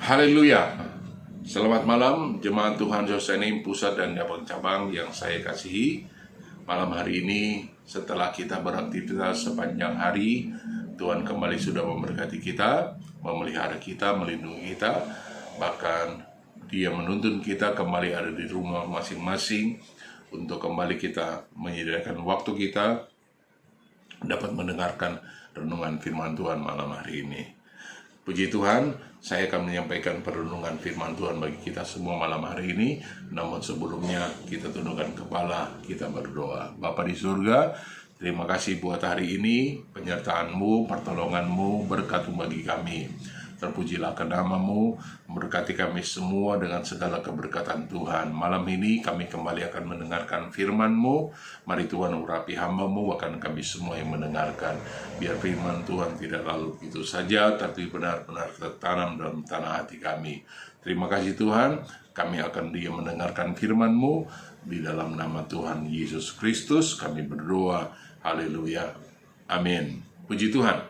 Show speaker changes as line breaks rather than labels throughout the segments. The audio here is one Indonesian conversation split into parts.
Haleluya. Selamat malam jemaat Tuhan Yosenim Pusat dan cabang-cabang yang saya kasihi. Malam hari ini setelah kita beraktivitas sepanjang hari, Tuhan kembali sudah memberkati kita, memelihara kita, melindungi kita. Bahkan Dia menuntun kita kembali ada di rumah masing-masing untuk kembali kita menyediakan waktu kita dapat mendengarkan renungan firman Tuhan malam hari ini. Puji Tuhan, saya akan menyampaikan perenungan firman Tuhan bagi kita semua malam hari ini. Namun sebelumnya kita tundukkan kepala, kita berdoa. Bapa di surga, terima kasih buat hari ini, penyertaan-Mu, pertolongan-Mu, berkat-Mu bagi kami. Terpujilah ke nama-Mu, memberkati kami semua dengan segala keberkatan Tuhan. Malam ini kami kembali akan mendengarkan firman-Mu. Mari Tuhan urapi hamba-Mu, bahkan kami semua yang mendengarkan. Biar firman Tuhan tidak lalu itu saja, tapi benar-benar tertanam dalam tanah hati kami. Terima kasih Tuhan, kami akan mendengarkan firman-Mu. Di dalam nama Tuhan Yesus Kristus kami berdoa. Haleluya. Amin. Puji Tuhan.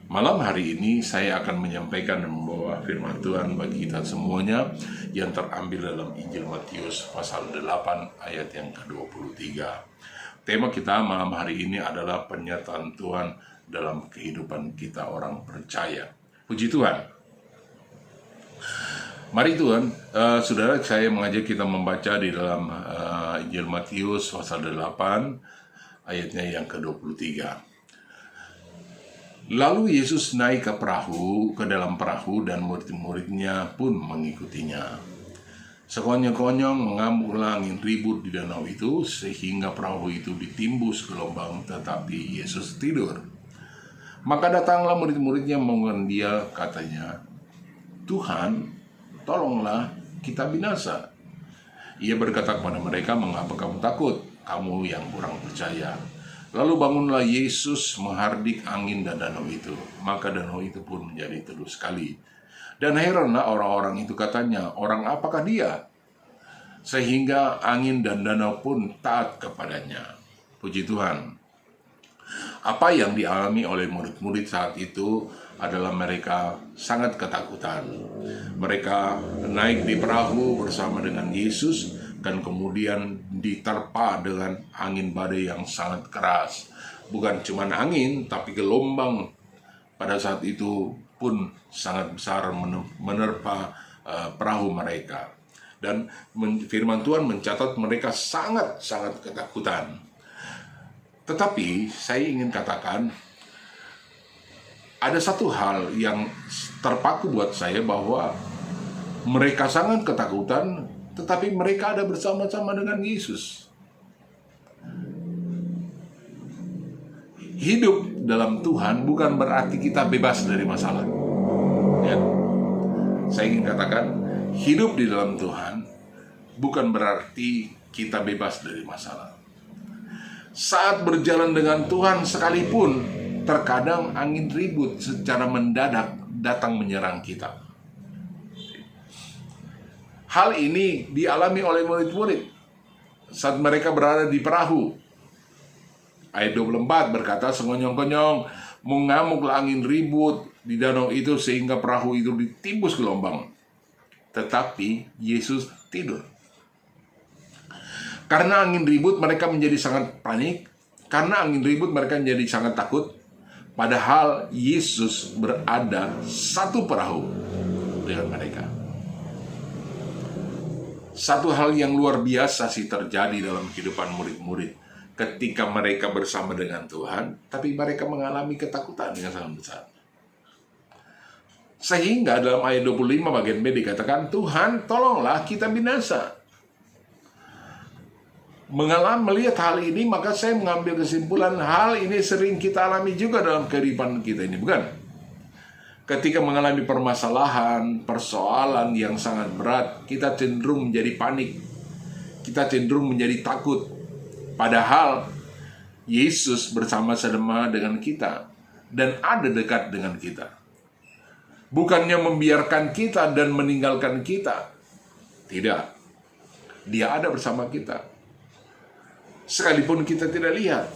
Malam hari ini saya akan menyampaikan dan membawa firman Tuhan bagi kita semuanya yang terambil dalam Injil Matius pasal 8 ayat yang ke-23. Tema kita malam hari ini adalah penyertaan Tuhan dalam kehidupan kita orang percaya. Puji Tuhan. Mari Tuhan, saudara, saya mengajak kita membaca di dalam Injil Matius pasal 8 ayatnya yang ke-23. Lalu Yesus naik ke dalam perahu dan murid-muridnya pun mengikutinya. Sekonyong-konyong mengamuklah angin ribut di danau itu sehingga perahu itu ditimbus gelombang, tetapi Yesus tidur. Maka datanglah murid-muridnya mengganggu Dia, katanya, "Tuhan, tolonglah kita binasa." Ia berkata kepada mereka, "Mengapa kamu takut, kamu yang kurang percaya?" Lalu bangunlah Yesus menghardik angin dan danau itu. Maka danau itu pun menjadi teduh sekali. Dan heranlah orang-orang itu, katanya, "Orang apakah dia? Sehingga angin dan danau pun taat kepadanya." Puji Tuhan. Apa yang dialami oleh murid-murid saat itu adalah mereka sangat ketakutan. Mereka naik di perahu bersama dengan Yesus, dan kemudian diterpa dengan angin badai yang sangat keras. Bukan cuma angin, tapi gelombang pada saat itu pun sangat besar menerpa perahu mereka. Dan firman Tuhan mencatat mereka sangat-sangat ketakutan. Tetapi saya ingin katakan, ada satu hal yang terpaku buat saya, bahwa mereka sangat ketakutan, tetapi mereka ada bersama-sama dengan Yesus. Hidup dalam Tuhan bukan berarti kita bebas dari masalah. Ya. Saya ingin katakan, hidup di dalam Tuhan bukan berarti kita bebas dari masalah. Saat berjalan dengan Tuhan sekalipun, terkadang angin ribut secara mendadak datang menyerang kita. Hal ini dialami oleh murid-murid saat mereka berada di perahu. Ayat 24 berkata, "Sekonyong-konyong mengamuklah angin ribut di danau itu sehingga perahu itu ditimbus gelombang. Tetapi Yesus tidur." Karena angin ribut mereka menjadi sangat panik. Karena angin ribut mereka menjadi sangat takut. Padahal Yesus berada satu perahu dengan mereka. Satu hal yang luar biasa sih terjadi dalam kehidupan murid-murid ketika mereka bersama dengan Tuhan, tapi mereka mengalami ketakutan yang sangat besar. Sehingga dalam ayat 25 bagian B dikatakan, "Tuhan, tolonglah kita binasa." Melihat hal ini, maka saya mengambil kesimpulan, hal ini sering kita alami juga dalam kehidupan kita ini, bukan? Ketika mengalami permasalahan, persoalan yang sangat berat, kita cenderung menjadi panik. kita cenderung menjadi takut. Padahal Yesus bersama-sama dengan kita dan ada dekat dengan kita. Bukannya membiarkan kita dan meninggalkan kita. Tidak. Dia ada bersama kita. Sekalipun kita tidak lihat.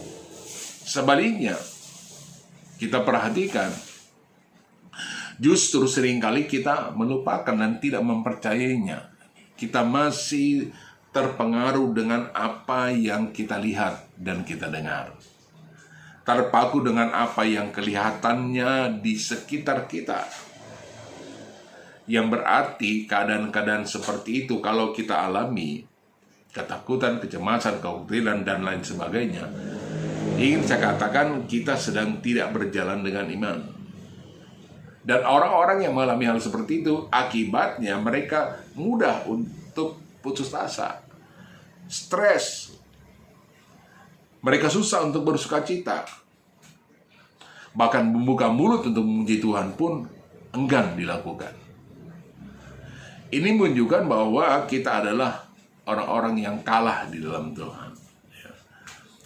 Sebaliknya, kita perhatikan, justru seringkali kita melupakan dan tidak mempercayainya. Kita masih terpengaruh dengan apa yang kita lihat dan kita dengar. Terpaku dengan apa yang kelihatannya di sekitar kita. Yang berarti keadaan-keadaan seperti itu kalau kita alami, ketakutan, kecemasan, kekhawatiran, dan lain sebagainya, ingin saya katakan kita sedang tidak berjalan dengan iman. Dan orang-orang yang mengalami hal seperti itu, akibatnya mereka mudah untuk putus asa, stres. Mereka susah untuk bersukacita. Bahkan membuka mulut untuk memuji Tuhan pun enggan dilakukan. Ini menunjukkan bahwa kita adalah orang-orang yang kalah di dalam Tuhan.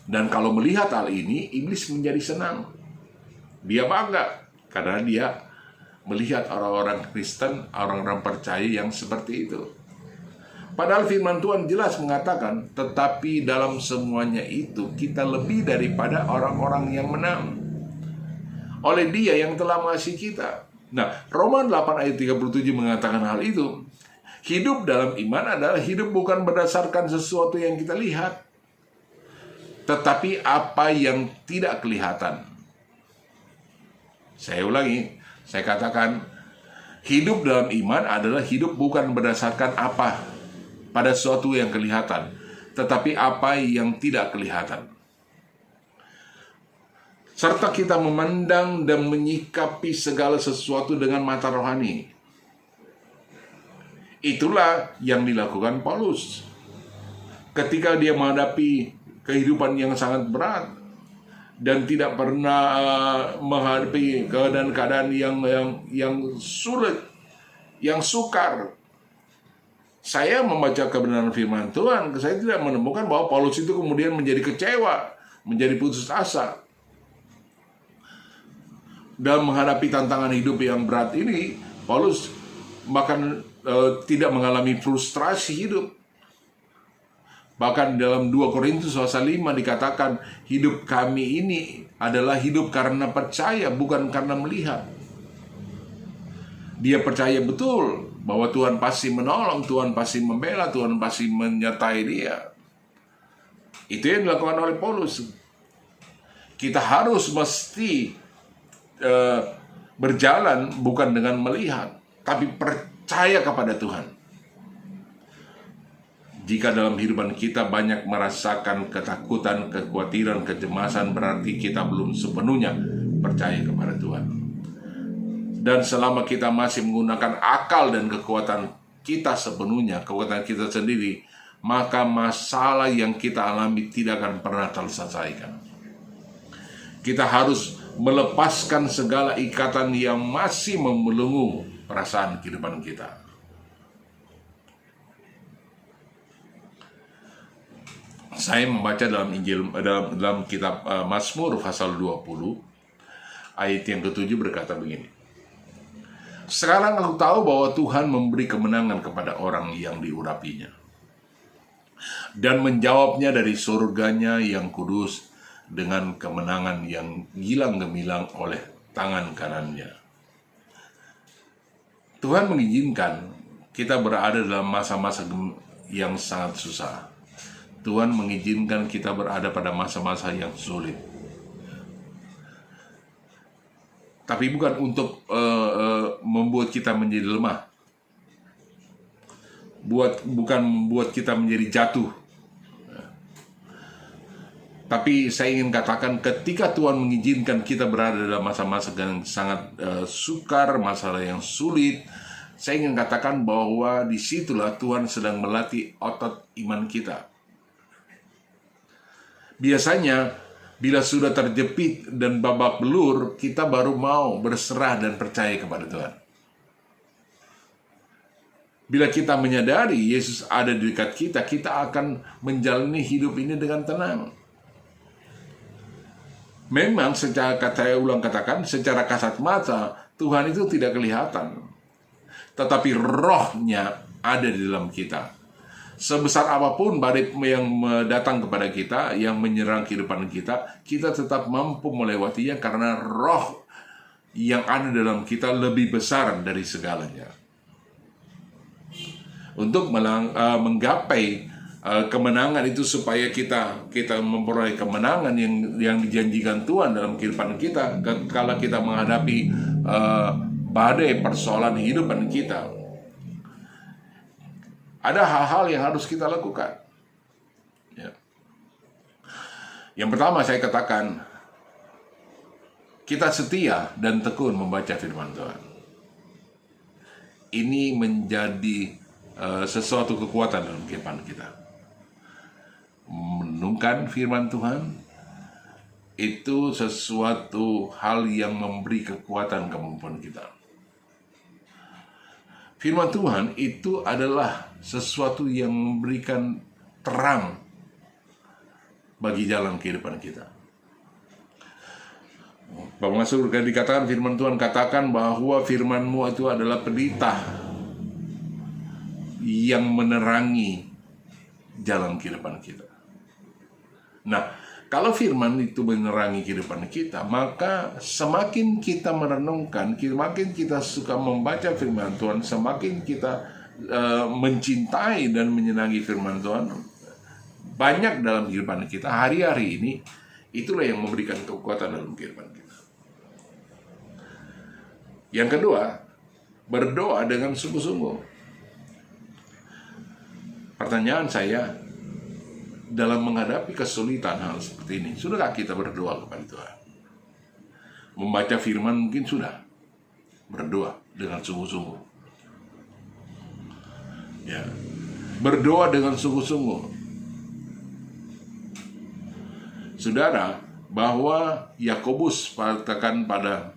Dan kalau melihat hal ini, iblis menjadi senang. Dia bangga karena dia melihat orang-orang Kristen, orang-orang percaya yang seperti itu. Padahal firman Tuhan jelas mengatakan, tetapi dalam semuanya itu kita lebih daripada orang-orang yang menang. Oleh Dia yang telah mengasihi kita. Nah, Roma 8 ayat 37 mengatakan hal itu. Hidup dalam iman adalah hidup bukan berdasarkan sesuatu yang kita lihat, tetapi apa yang tidak kelihatan. Saya ulangi, saya katakan, hidup dalam iman adalah hidup bukan berdasarkan apa pada sesuatu yang kelihatan, tetapi apa yang tidak kelihatan. Serta kita memandang dan menyikapi segala sesuatu dengan mata rohani. Itulah yang dilakukan Paulus ketika dia menghadapi kehidupan yang sangat berat dan tidak pernah menghadapi keadaan-keadaan yang sulit, yang sukar. Saya membaca kebenaran firman Tuhan, saya tidak menemukan bahwa Paulus itu kemudian menjadi kecewa, menjadi putus asa. Dalam menghadapi tantangan hidup yang berat ini, Paulus bahkan tidak mengalami frustrasi hidup. Bahkan dalam 2 Korintus pasal 5 dikatakan, hidup kami ini adalah hidup karena percaya, bukan karena melihat. Dia percaya betul bahwa Tuhan pasti menolong, Tuhan pasti membela, Tuhan pasti menyertai dia. Itu yang dilakukan oleh Paulus. Kita harus mesti berjalan bukan dengan melihat, tapi percaya kepada Tuhan. Jika dalam kehidupan kita banyak merasakan ketakutan, kekhawatiran, kecemasan, berarti kita belum sepenuhnya percaya kepada Tuhan. Dan selama kita masih menggunakan akal dan kekuatan kita sepenuhnya, kekuatan kita sendiri, maka masalah yang kita alami tidak akan pernah terselesaikan. Kita harus melepaskan segala ikatan yang masih membelenggu perasaan kehidupan kita. Saya membaca dalam dalam kitab Mazmur pasal 20 ayat yang ke-7 berkata begini. Sekarang aku tahu bahwa Tuhan memberi kemenangan kepada orang yang diurapinya dan menjawabnya dari surganya yang kudus dengan kemenangan yang gilang gemilang oleh tangan kanannya. Tuhan mengizinkan kita berada dalam masa-masa yang sangat susah. Tuhan mengizinkan kita berada pada masa-masa yang sulit. Tapi bukan untuk membuat kita menjadi lemah. Bukan membuat kita menjadi jatuh. Tapi saya ingin katakan, ketika Tuhan mengizinkan kita berada dalam masa-masa yang sangat sukar, masalah yang sulit, saya ingin katakan bahwa disitulah Tuhan sedang melatih otot iman kita. Biasanya, bila sudah terjepit dan babak belur, kita baru mau berserah dan percaya kepada Tuhan. Bila kita menyadari Yesus ada di dekat kita, kita akan menjalani hidup ini dengan tenang. Memang secara katakan, secara kasat mata Tuhan itu tidak kelihatan, tetapi rohnya ada di dalam kita. Sebesar apapun badai yang datang kepada kita, yang menyerang kehidupan kita, kita tetap mampu melewatinya karena roh yang ada dalam kita lebih besar dari segalanya. Untuk menggapai kemenangan itu, supaya kita memperoleh kemenangan yang dijanjikan Tuhan dalam kehidupan kita, kalau kita menghadapi badai persoalan kehidupan kita, ada hal-hal yang harus kita lakukan. Ya. Yang pertama saya katakan, kita setia dan tekun membaca firman Tuhan. Ini menjadi sesuatu kekuatan dalam kehidupan kita. Merenungkan firman Tuhan itu sesuatu hal yang memberi kekuatan kemampuan kita. Firman Tuhan itu adalah sesuatu yang memberikan terang bagi jalan kehidupan kita. Bapak Masuk dikatakan, firman Tuhan katakan bahwa firman-Mu itu adalah pelita yang menerangi jalan kehidupan kita. Nah, kalau firman itu menerangi kehidupan kita, maka semakin kita merenungkan, semakin kita suka membaca firman Tuhan, semakin kita mencintai dan menyenangi firman Tuhan, banyak dalam kehidupan kita hari-hari ini, itulah yang memberikan kekuatan dalam kehidupan kita. Yang kedua, berdoa dengan sungguh-sungguh. Pertanyaan saya, dalam menghadapi kesulitan hal seperti ini, sudahkah kita berdoa kepada Tuhan? Membaca firman mungkin sudah. Berdoa dengan sungguh-sungguh. Ya. Berdoa dengan sungguh-sungguh. Saudara, bahwa Yakobus katakan pada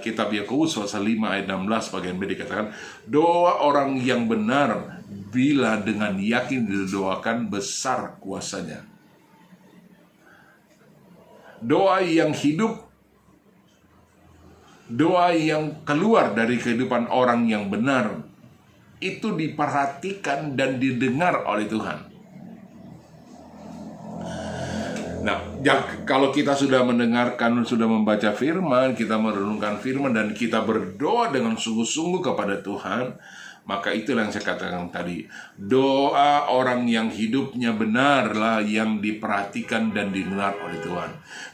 kitab Yakobus pasal 5 ayat 16 bagian B dikatakan, doa orang yang benar bila dengan yakin didoakan besar kuasanya. Doa yang hidup, doa yang keluar dari kehidupan orang yang benar, itu diperhatikan dan didengar oleh Tuhan. Nah, kalau kita sudah mendengarkan, sudah membaca firman, kita merenungkan firman, dan kita berdoa dengan sungguh-sungguh kepada Tuhan, maka itulah yang saya katakan tadi. Doa orang yang hidupnya benarlah yang diperhatikan dan didengar oleh Tuhan.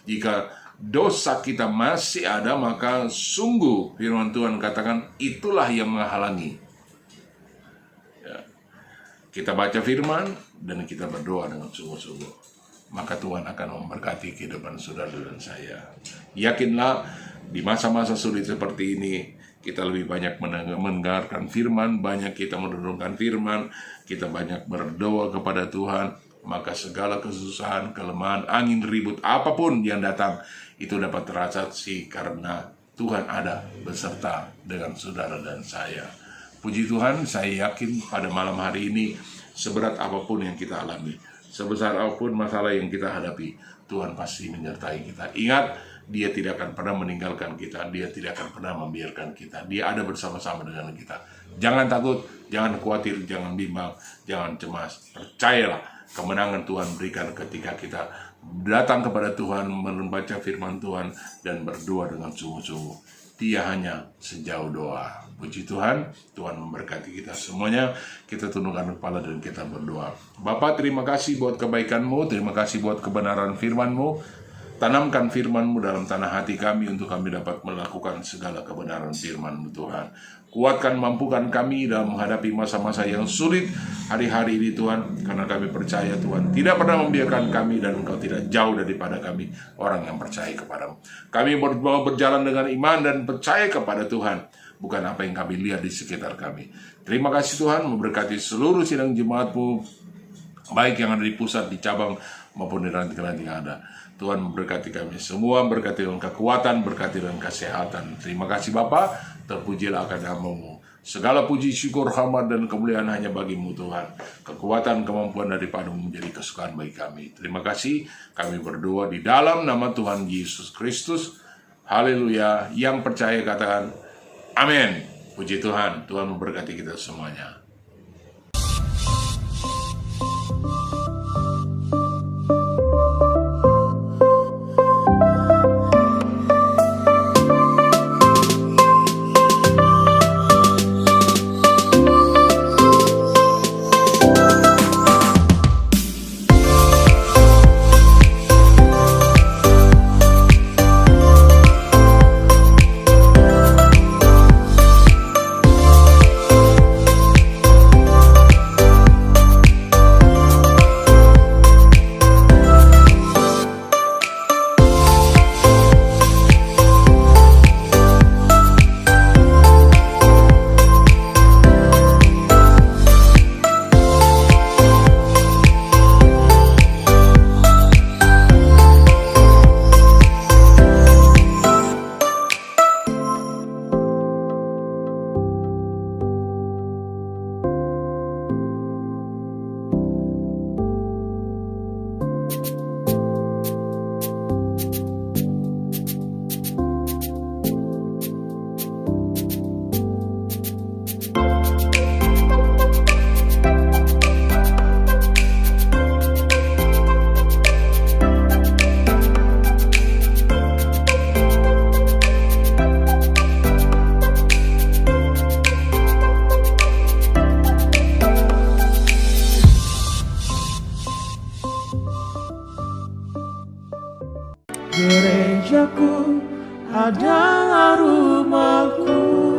Jika dosa kita masih ada, maka sungguh firman Tuhan katakan itulah yang menghalangi. Ya. Kita baca firman dan kita berdoa dengan sungguh-sungguh, maka Tuhan akan memberkati kehidupan saudara dan saya. Yakinlah, di masa-masa sulit seperti ini, kita lebih banyak mendengarkan firman, banyak kita merenungkan firman, kita banyak berdoa kepada Tuhan, maka segala kesusahan, kelemahan, angin ribut, apapun yang datang, itu dapat teratasi karena Tuhan ada beserta dengan saudara dan saya. Puji Tuhan, saya yakin pada malam hari ini, seberat apapun yang kita alami, sebesar apapun masalah yang kita hadapi, Tuhan pasti menyertai kita. Ingat, Dia tidak akan pernah meninggalkan kita. Dia tidak akan pernah membiarkan kita. Dia ada bersama-sama dengan kita. Jangan takut, jangan khawatir, jangan bimbang, jangan cemas. Percayalah, kemenangan Tuhan berikan ketika kita datang kepada Tuhan, membaca firman Tuhan, dan berdoa dengan sungguh-sungguh. Dia hanya sejauh doa. Puji Tuhan, Tuhan memberkati kita semuanya. Kita tundukkan kepala dan kita berdoa. Bapa, terima kasih buat kebaikan-Mu, terima kasih buat kebenaran firman-Mu. Tanamkan firman-Mu dalam tanah hati kami untuk kami dapat melakukan segala kebenaran firman-Mu, Tuhan. Kuatkan, mampukan kami dalam menghadapi masa-masa yang sulit hari-hari ini, Tuhan. Karena kami percaya Tuhan tidak pernah membiarkan kami, dan Engkau tidak jauh daripada kami, orang yang percaya kepada-Mu. Kami mau berjalan dengan iman dan percaya kepada Tuhan, bukan apa yang kami lihat di sekitar kami. Terima kasih Tuhan, memberkati seluruh sidang jemaat-Mu, baik yang ada di pusat, di cabang, maupun di ranting-ranting yang ada. Tuhan memberkati kami semua, berkati dengan kekuatan, berkati dengan kesehatan. Terima kasih Bapa, terpujilah akan nama-Mu. Segala puji, syukur, hormat, dan kemuliaan hanya bagimu Tuhan. Kekuatan, kemampuan daripada-Mu menjadi kesukaan bagi kami. Terima kasih, kami berdoa di dalam nama Tuhan Yesus Kristus. Haleluya. Yang percaya katakan, amin. Puji Tuhan, Tuhan memberkati kita semuanya.
Gerejaku adalah rumahku.